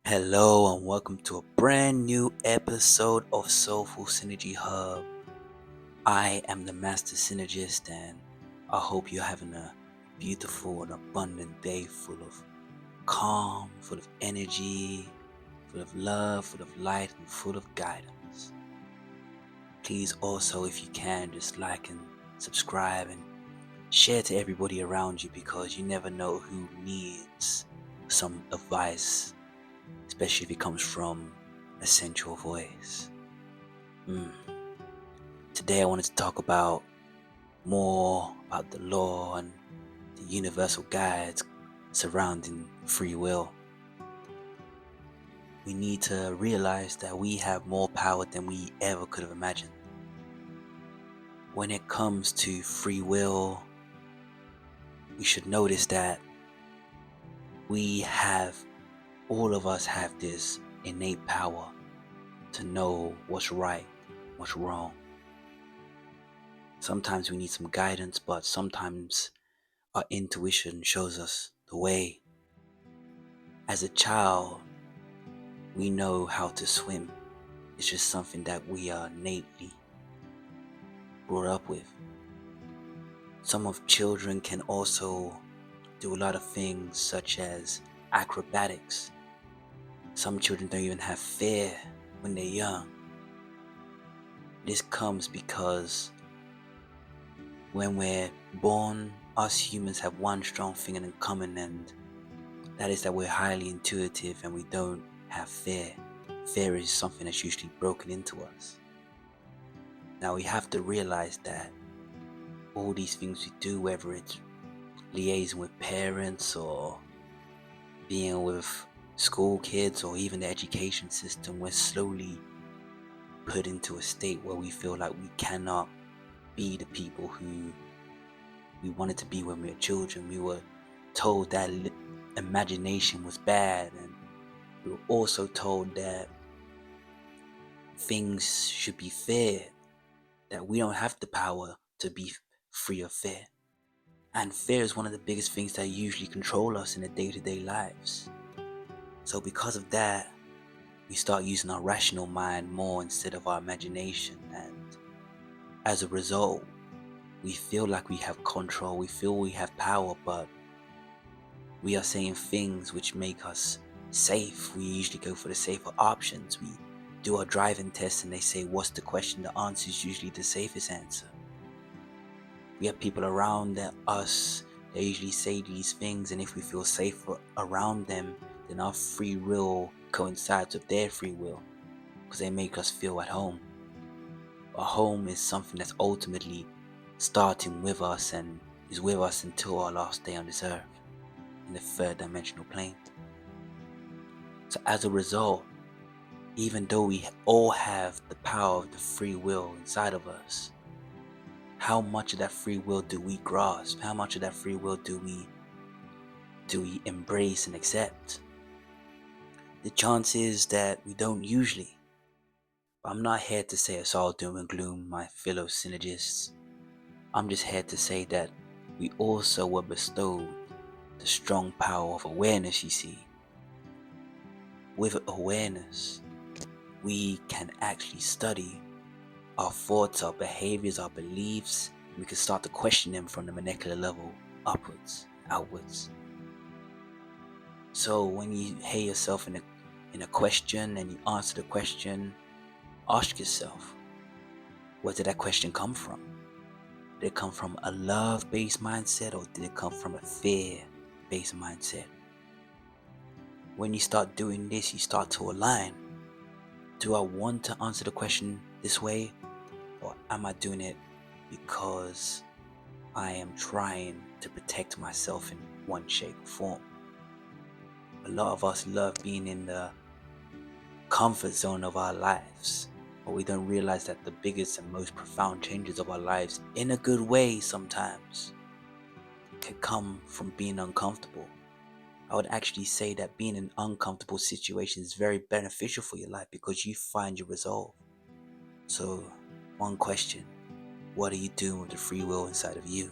Hello and welcome to a brand new episode of Soulful Synergy Hub. I am the Master Synergist and I hope you're having a beautiful and abundant day full of calm, full of energy, full of love, full of light, and full of guidance. Please also, if you can, just like and subscribe and share to everybody around you because you never know who needs some advice, especially if it comes from a sensual voice. Today I wanted to talk about more about the law and the universal guides surrounding free will. We need to realize that we have more power than we ever could have imagined. When it comes to free will, we should notice that all of us have this innate power to know what's right, what's wrong. Sometimes we need some guidance, but sometimes our intuition shows us the way. As a child, we know how to swim. It's just something that we are innately brought up with. Some of children can also do a lot of things such as acrobatics. Some children don't even have fear when they're young. This comes because when we're born, us humans have one strong thing in common, and that is that we're highly intuitive and we don't have fear. Fear is something that's usually broken into us. Now we have to realize that all these things we do, whether it's liaising with parents or being with school kids or even the education system, we're slowly put into a state where we feel like we cannot be the people who we wanted to be when we were children. We were told that imagination was bad, and we were also told that things should be fair, that we don't have the power to be free of fear. And fear is one of the biggest things that usually control us in the day-to-day lives. So because of that, we start using our rational mind more instead of our imagination. And as a result, we feel like we have control, we feel we have power, but we are saying things which make us safe. We usually go for the safer options. We do our driving test and they say, what's the question? The answer is usually the safest answer. We have people around us, they usually say these things, and if we feel safer around them, then our free will coincides with their free will because they make us feel at home. A home is something that's ultimately starting with us and is with us until our last day on this earth in the third dimensional plane. So as a result, even though we all have the power of the free will inside of us, how much of that free will do we grasp? How much of that free will do we embrace and accept? The chance is that we don't usually. But I'm not here to say it's all doom and gloom, my fellow synergists. I'm just here to say that we also were bestowed the strong power of awareness, you see. With awareness, we can actually study our thoughts, our behaviors, our beliefs. We can start to question them from the molecular level upwards, outwards. So when you hear yourself in a question and you answer the question, ask yourself, where did that question come from? Did it come from a love-based mindset or did it come from a fear-based mindset? When you start doing this, you start to align. Do I want to answer the question this way, or am I doing it because I am trying to protect myself in one shape or form? A lot of us love being in the comfort zone of our lives, but we don't realize that the biggest and most profound changes of our lives, in a good way sometimes, can come from being uncomfortable. I would actually say that being in an uncomfortable situation is very beneficial for your life because you find your resolve. So, one question, what are you doing with the free will inside of you?